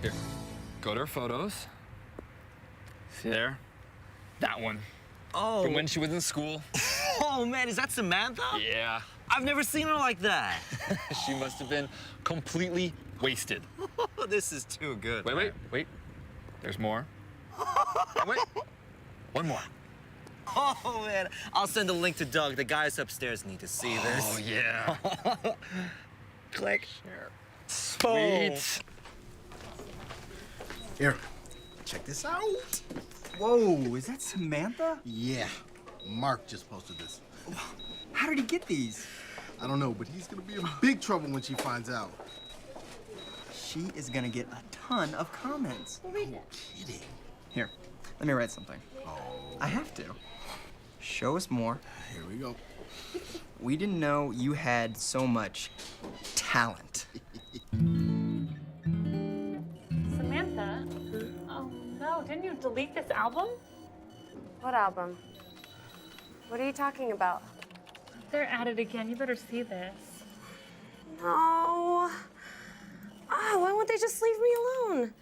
Here, go to her photos. See there? That one. Oh. From when she was in school. Oh, man, is that Samantha? Yeah. I've never seen her like that. She must have been completely wasted. This is too good. Wait. There's more. Wait. One more. Oh, man. I'll send a link to Doug. The guys upstairs need to see this. Oh, yeah. Click. Share. Sweet. Here, check this out. Whoa, is that Samantha? Yeah, Mark just posted this. How did he get these? I don't know, but he's gonna be in big trouble when she finds out. She is gonna get a ton of comments. No kidding. Here, let me write something. Oh, I have to. Show us more. here we go. We didn't know you had so much talent. Samantha? Oh no, didn't you delete this album? What album? What are you talking about? They're at it again. You better see this. No. Why won't they just leave me alone?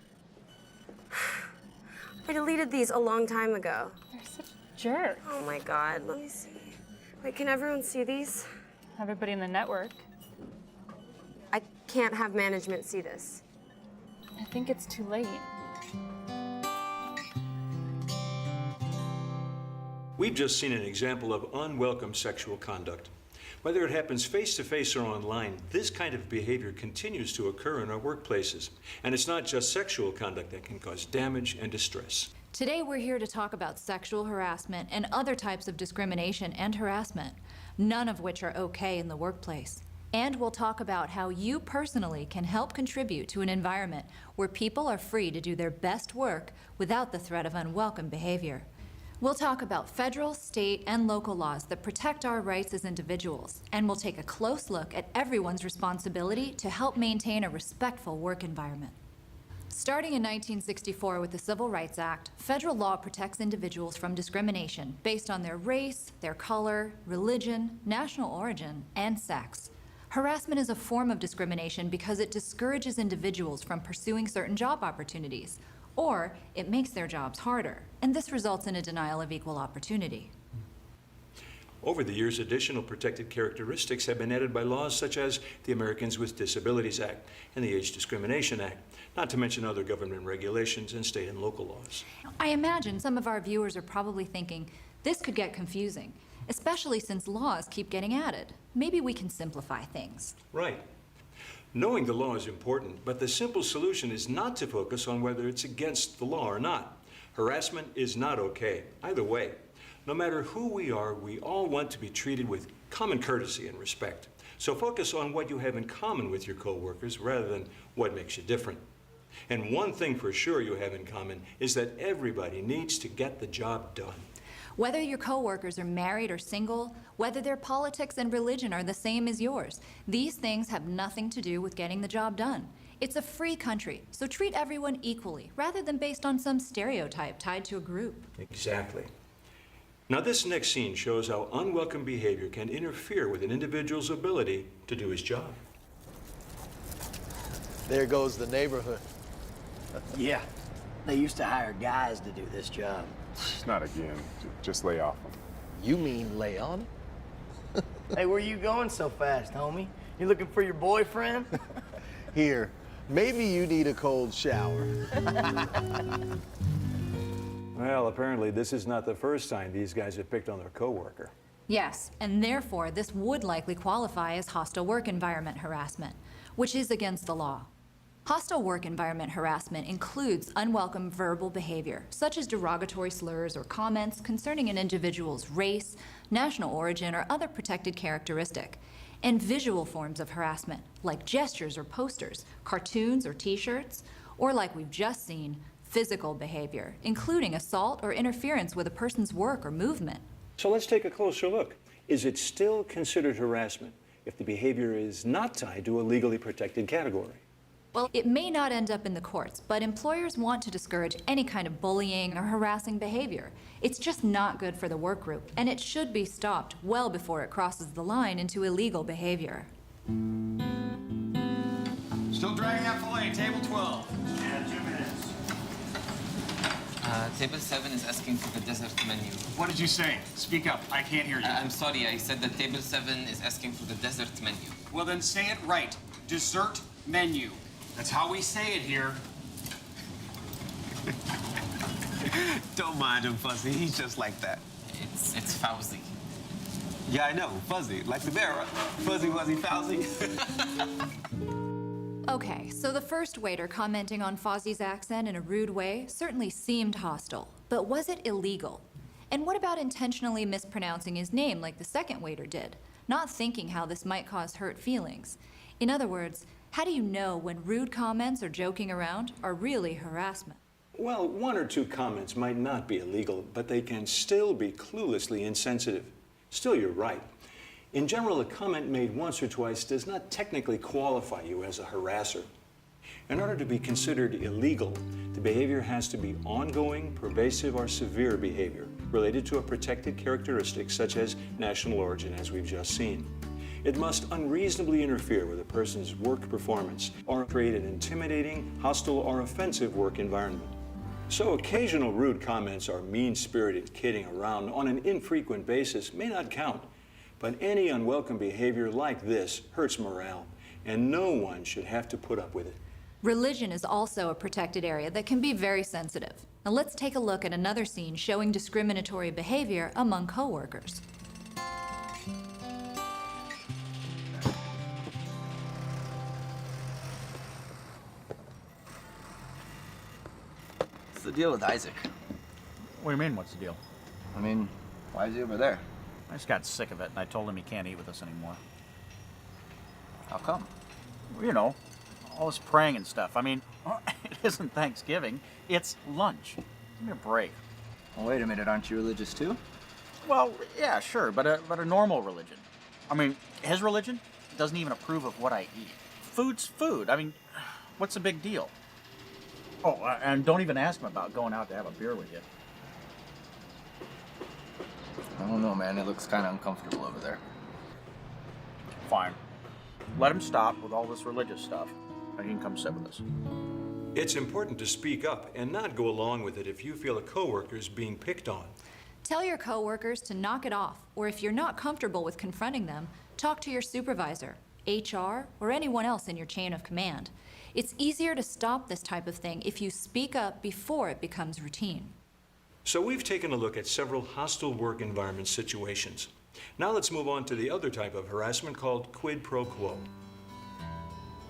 I deleted these a long time ago. They're such jerks. Oh my God, let me see. Wait, can everyone see these? Everybody in the network. I can't have management see this. I think it's too late. We've just seen an example of unwelcome sexual conduct. Whether it happens face-to-face or online, this kind of behavior continues to occur in our workplaces. And it's not just sexual conduct that can cause damage and distress. Today we're here to talk about sexual harassment and other types of discrimination and harassment, none of which are okay in the workplace. And we'll talk about how you personally can help contribute to an environment where people are free to do their best work without the threat of unwelcome behavior. We'll talk about federal, state, and local laws that protect our rights as individuals, and we'll take a close look at everyone's responsibility to help maintain a respectful work environment. Starting in 1964 with the Civil Rights Act, federal law protects individuals from discrimination based on their race, their color, religion, national origin, and sex. Harassment is a form of discrimination because it discourages individuals from pursuing certain job opportunities, or it makes their jobs harder, and this results in a denial of equal opportunity. Over the years, additional protected characteristics have been added by laws such as the Americans with Disabilities Act and the Age Discrimination Act, not to mention other government regulations and state and local laws. I imagine some of our viewers are probably thinking, this could get confusing, especially since laws keep getting added. Maybe we can simplify things. Right. Knowing the law is important, but the simple solution is not to focus on whether it's against the law or not. Harassment is not okay, either way. No matter who we are, we all want to be treated with common courtesy and respect. So focus on what you have in common with your coworkers rather than what makes you different. And one thing for sure you have in common is that everybody needs to get the job done. Whether your coworkers are married or single, whether their politics and religion are the same as yours, these things have nothing to do with getting the job done. It's a free country, so treat everyone equally, rather than based on some stereotype tied to a group. Exactly. Now, this next scene shows how unwelcome behavior can interfere with an individual's ability to do his job. There goes the neighborhood. Yeah, they used to hire guys to do this job. Not again. Just lay off them. You mean lay on? Hey, where you going so fast, homie? You looking for your boyfriend? Here, maybe you need a cold shower. Well, apparently this is not the first time these guys have picked on their coworker. Yes, and therefore this would likely qualify as hostile work environment harassment, which is against the law. Hostile work environment harassment includes unwelcome verbal behavior, such as derogatory slurs or comments concerning an individual's race, national origin, or other protected characteristic, and visual forms of harassment, like gestures or posters, cartoons or t-shirts, or like we've just seen, physical behavior, including assault or interference with a person's work or movement. So let's take a closer look. Is it still considered harassment if the behavior is not tied to a legally protected category? Well, it may not end up in the courts, but employers want to discourage any kind of bullying or harassing behavior. It's just not good for the work group, and it should be stopped well before it crosses the line into illegal behavior. Still dragging that fillet, table 12. Table 7 is asking for the dessert menu. What did you say? Speak up. I can't hear you. I'm sorry, I said that Table 7 is asking for the dessert menu. Well, then say it right. Dessert menu. That's how we say it here. Don't mind him, Fuzzy. He's just like that. It's Fauzi. Yeah, I know. Fuzzy. Like the bear. Fuzzy, Wuzzy, Fauzi. Okay, so the first waiter commenting on Fozzie's accent in a rude way certainly seemed hostile, but was it illegal? And what about intentionally mispronouncing his name like the second waiter did, not thinking how this might cause hurt feelings? In other words, how do you know when rude comments or joking around are really harassment? Well, one or two comments might not be illegal, but they can still be cluelessly insensitive. Still, you're right. In general, a comment made once or twice does not technically qualify you as a harasser. In order to be considered illegal, the behavior has to be ongoing, pervasive, or severe behavior related to a protected characteristic such as national origin, as we've just seen. It must unreasonably interfere with a person's work performance or create an intimidating, hostile, or offensive work environment. So occasional rude comments or mean-spirited kidding around on an infrequent basis may not count. But any unwelcome behavior like this hurts morale, and no one should have to put up with it. Religion is also a protected area that can be very sensitive. Now let's take a look at another scene showing discriminatory behavior among coworkers. What's the deal with Isaac? What do you mean, what's the deal? I mean, why is he over there? I just got sick of it, and I told him he can't eat with us anymore. How come? Well, you know, all this praying and stuff. I mean, it isn't Thanksgiving, it's lunch. Give me a break. Well, wait a minute, aren't you religious too? Well, yeah, sure, but a normal religion. I mean, his religion doesn't even approve of what I eat. Food's food. I mean, what's the big deal? Oh, and don't even ask him about going out to have a beer with you. I don't know, man. It looks kind of uncomfortable over there. Fine. Let him stop with all this religious stuff, and he can come sit with us. It's important to speak up and not go along with it if you feel a coworker is being picked on. Tell your coworkers to knock it off, or if you're not comfortable with confronting them, talk to your supervisor, HR, or anyone else in your chain of command. It's easier to stop this type of thing if you speak up before it becomes routine. So we've taken a look at several hostile work environment situations. Now let's move on to the other type of harassment called quid pro quo.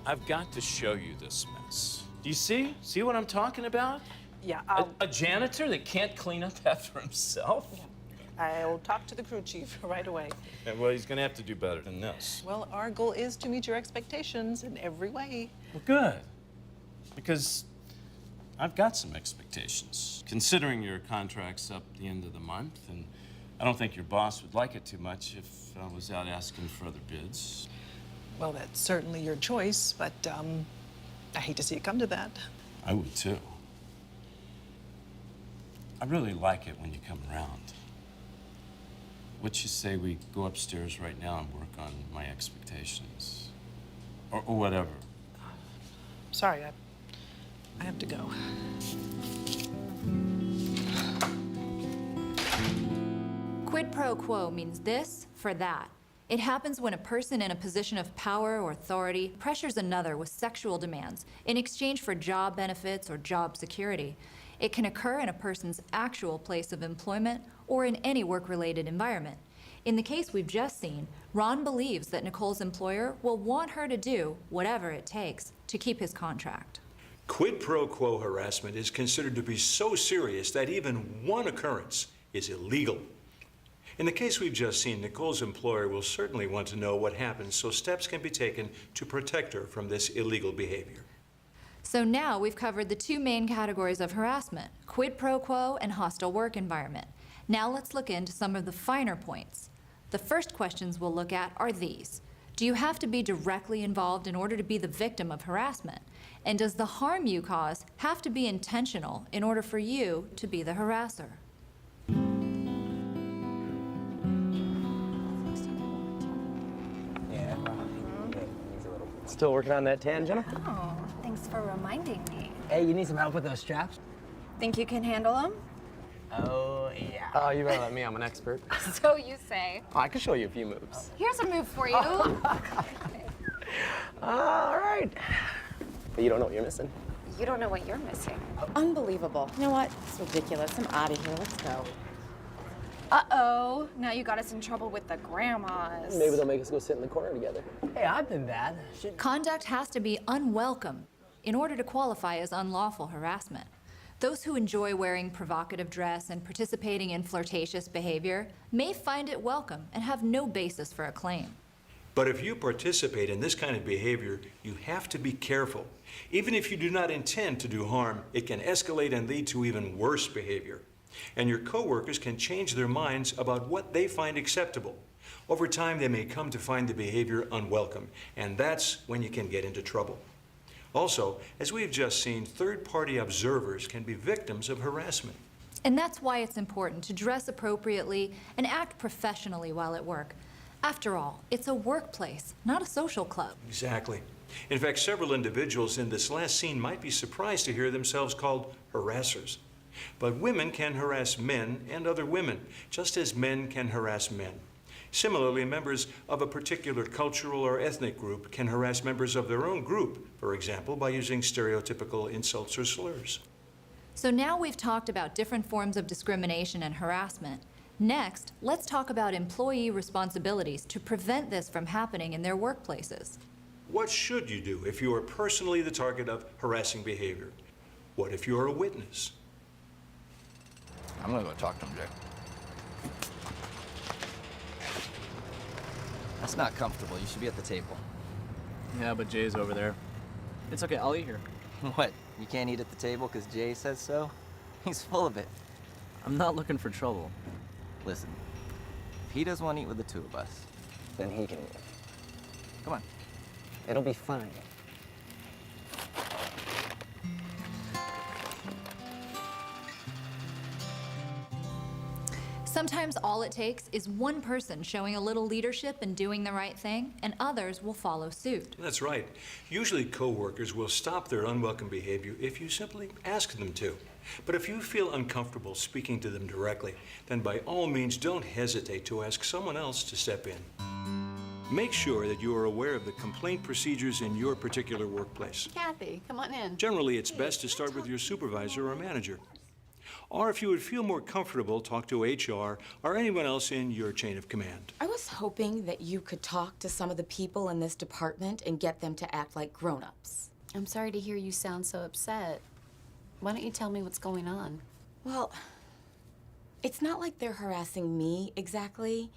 I've got to show you this mess. Do you see? See what I'm talking about? Yeah, a janitor that can't clean up after himself? I'll talk to the crew chief right away. Yeah, well, he's going to have to do better than this. Well, our goal is to meet your expectations in every way. Well, good. Because I've got some expectations. Considering your contract's up at the end of the month, and I don't think your boss would like it too much if I was out asking for other bids. Well, that's certainly your choice, but I hate to see it come to that. I would too. I really like it when you come around. What you say we go upstairs right now and work on my expectations? Or whatever. Sorry, I have to go. Quid pro quo means this for that. It happens when a person in a position of power or authority pressures another with sexual demands in exchange for job benefits or job security. It can occur in a person's actual place of employment or in any work-related environment. In the case we've just seen, Ron believes that Nicole's employer will want her to do whatever it takes to keep his contract. Quid pro quo harassment is considered to be so serious that even one occurrence is illegal. In the case we've just seen, Nicole's employer will certainly want to know what happens so steps can be taken to protect her from this illegal behavior. So now we've covered the two main categories of harassment, quid pro quo and hostile work environment. Now let's look into some of the finer points. The first questions we'll look at are these. Do you have to be directly involved in order to be the victim of harassment? And does the harm you cause have to be intentional in order for you to be the harasser? Still working on that tan, Jenna? Oh, thanks for reminding me. Hey, you need some help with those straps? Think you can handle them? Oh, yeah. Oh, you better let me. I'm an expert. So you say. Oh, I can show you a few moves. Here's a move for you. All right. But you don't know what you're missing. You don't know what you're missing. Unbelievable. You know what? It's ridiculous. I'm out of here. Let's go. Uh-oh. Now you got us in trouble with the grandmas. Maybe they'll make us go sit in the corner together. Hey, I've been bad. Conduct has to be unwelcome in order to qualify as unlawful harassment. Those who enjoy wearing provocative dress and participating in flirtatious behavior may find it welcome and have no basis for a claim. But if you participate in this kind of behavior, you have to be careful. Even if you do not intend to do harm, it can escalate and lead to even worse behavior. And your coworkers can change their minds about what they find acceptable. Over time, they may come to find the behavior unwelcome, and that's when you can get into trouble. Also, as we've just seen, third-party observers can be victims of harassment. And that's why it's important to dress appropriately and act professionally while at work. After all, it's a workplace, not a social club. Exactly. In fact, several individuals in this last scene might be surprised to hear themselves called harassers. But women can harass men and other women, just as men can harass men. Similarly, members of a particular cultural or ethnic group can harass members of their own group, for example, by using stereotypical insults or slurs. So now we've talked about different forms of discrimination and harassment. Next, let's talk about employee responsibilities to prevent this from happening in their workplaces. What should you do if you are personally the target of harassing behavior? What if you are a witness? I'm gonna go talk to him, Jay. That's not comfortable. You should be at the table. Yeah, but Jay's over there. It's okay, I'll eat here. What? You can't eat at the table because Jay says so? He's full of it. I'm not looking for trouble. Listen, if he doesn't want to eat with the two of us, then he can eat. Come on. It'll be fine. Sometimes all it takes is one person showing a little leadership and doing the right thing, and others will follow suit. That's right. Usually coworkers will stop their unwelcome behavior if you simply ask them to. But if you feel uncomfortable speaking to them directly, then by all means don't hesitate to ask someone else to step in. Make sure that you are aware of the complaint procedures in your particular workplace. Kathy, come on in. Generally, it's best to start with your supervisor or manager. Or if you would feel more comfortable, talk to HR or anyone else in your chain of command. I was hoping that you could talk to some of the people in this department and get them to act like grown-ups. I'm sorry to hear you sound so upset. Why don't you tell me what's going on? Well, it's not like they're harassing me exactly,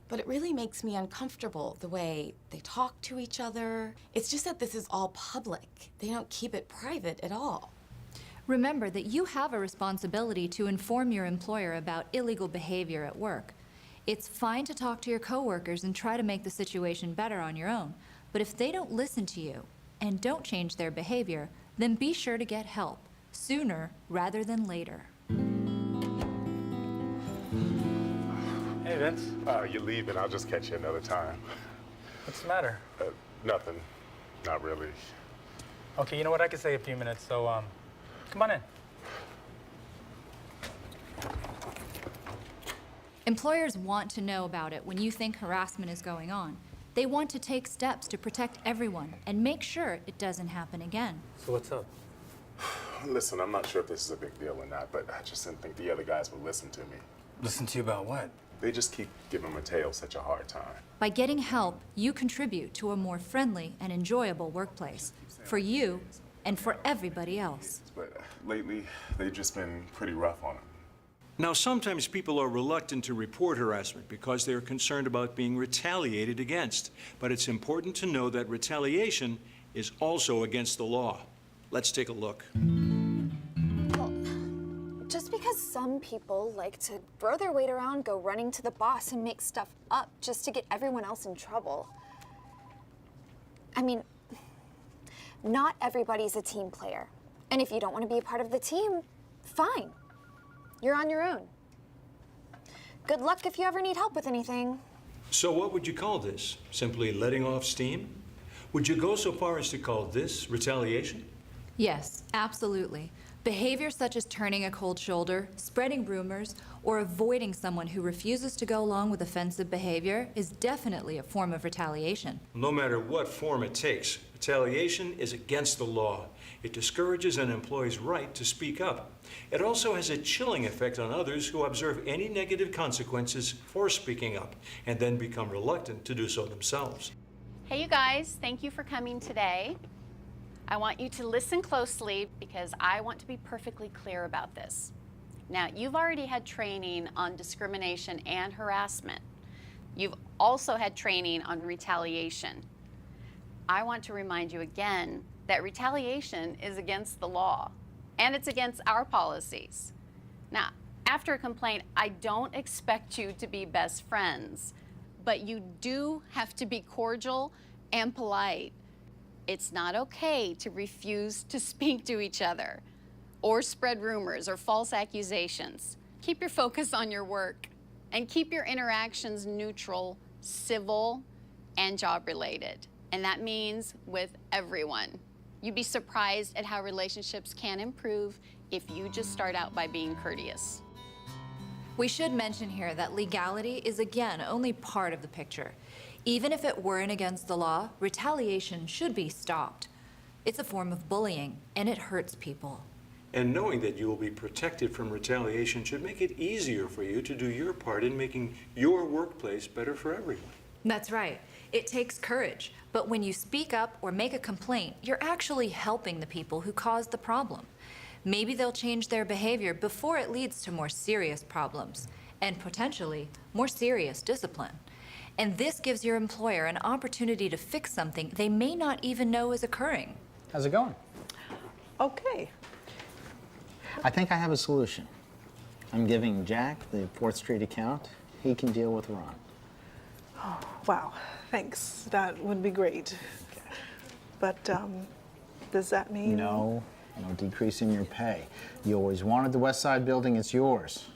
but it really makes me uncomfortable the way they talk to each other. It's just that this is all public. They don't keep it private at all. Remember that you have a responsibility to inform your employer about illegal behavior at work. It's fine to talk to your coworkers and try to make the situation better on your own, but if they don't listen to you and don't change their behavior, then be sure to get help, sooner rather than later. Hey, Vince. You're leaving. I'll just catch you another time. What's the matter? Nothing. Not really. Okay, you know what? I could say a few minutes, so, come on in. Employers want to know about it when you think harassment is going on. They want to take steps to protect everyone and make sure it doesn't happen again. So what's up? Listen, I'm not sure if this is a big deal or not, but I just didn't think the other guys would listen to me. Listen to you about what? They just keep giving Mateo such a hard time. By getting help, you contribute to a more friendly and enjoyable workplace for you and for everybody else. But lately, they've just been pretty rough on him. Now, sometimes people are reluctant to report harassment because they're concerned about being retaliated against. But it's important to know that retaliation is also against the law. Let's take a look. Well, just because some people like to throw their weight around, go running to the boss and make stuff up just to get everyone else in trouble. I mean, not everybody's a team player. And if you don't want to be a part of the team, fine. You're on your own. Good luck if you ever need help with anything. So what would you call this? Simply letting off steam? Would you go so far as to call this retaliation? Yes, absolutely. Behavior such as turning a cold shoulder, spreading rumors, or avoiding someone who refuses to go along with offensive behavior is definitely a form of retaliation. No matter what form it takes, retaliation is against the law. It discourages an employee's right to speak up. It also has a chilling effect on others who observe any negative consequences for speaking up and then become reluctant to do so themselves. Hey, you guys, thank you for coming today. I want you to listen closely because I want to be perfectly clear about this. Now, you've already had training on discrimination and harassment. You've also had training on retaliation. I want to remind you again that retaliation is against the law and it's against our policies. Now, after a complaint, I don't expect you to be best friends, but you do have to be cordial and polite. It's not okay to refuse to speak to each other or spread rumors or false accusations. Keep your focus on your work and keep your interactions neutral, civil, and job-related. And that means with everyone. You'd be surprised at how relationships can improve if you just start out by being courteous. We should mention here that legality is again only part of the picture. Even if it weren't against the law, retaliation should be stopped. It's a form of bullying, and it hurts people. And knowing that you will be protected from retaliation should make it easier for you to do your part in making your workplace better for everyone. That's right. It takes courage, but when you speak up or make a complaint, you're actually helping the people who caused the problem. Maybe they'll change their behavior before it leads to more serious problems, and potentially more serious discipline. And this gives your employer an opportunity to fix something they may not even know is occurring. How's it going? Okay. I think I have a solution. I'm giving Jack the 4th Street account. He can deal with Ron. Oh, wow. Thanks. That would be great. But does that mean? No decrease in your pay. You always wanted the West Side building, it's yours.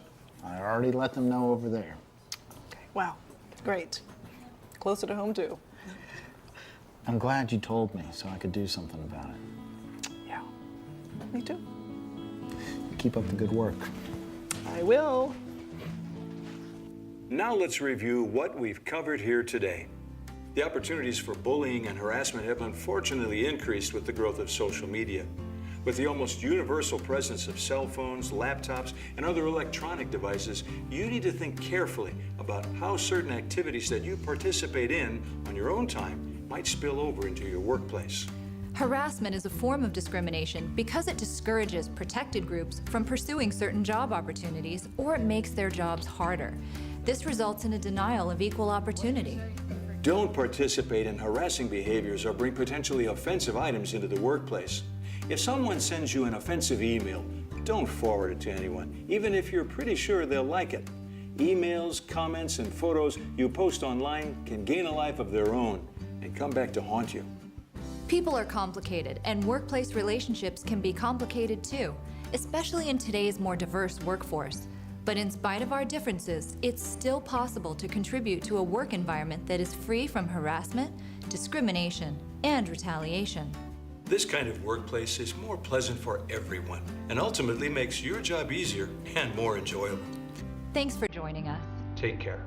I already let them know over there. Okay. Wow. Great. Closer to home, too. I'm glad you told me so I could do something about it. Yeah. Me too. Keep up the good work. I will. Now let's review what we've covered here today. The opportunities for bullying and harassment have unfortunately increased with the growth of social media. With the almost universal presence of cell phones, laptops, and other electronic devices, you need to think carefully about how certain activities that you participate in on your own time might spill over into your workplace. Harassment is a form of discrimination because it discourages protected groups from pursuing certain job opportunities or it makes their jobs harder. This results in a denial of equal opportunity. Don't participate in harassing behaviors or bring potentially offensive items into the workplace. If someone sends you an offensive email, don't forward it to anyone, even if you're pretty sure they'll like it. Emails, comments, and photos you post online can gain a life of their own and come back to haunt you. People are complicated, and workplace relationships can be complicated too, especially in today's more diverse workforce. But in spite of our differences, it's still possible to contribute to a work environment that is free from harassment, discrimination, and retaliation. This kind of workplace is more pleasant for everyone and ultimately makes your job easier and more enjoyable. Thanks for joining us. Take care.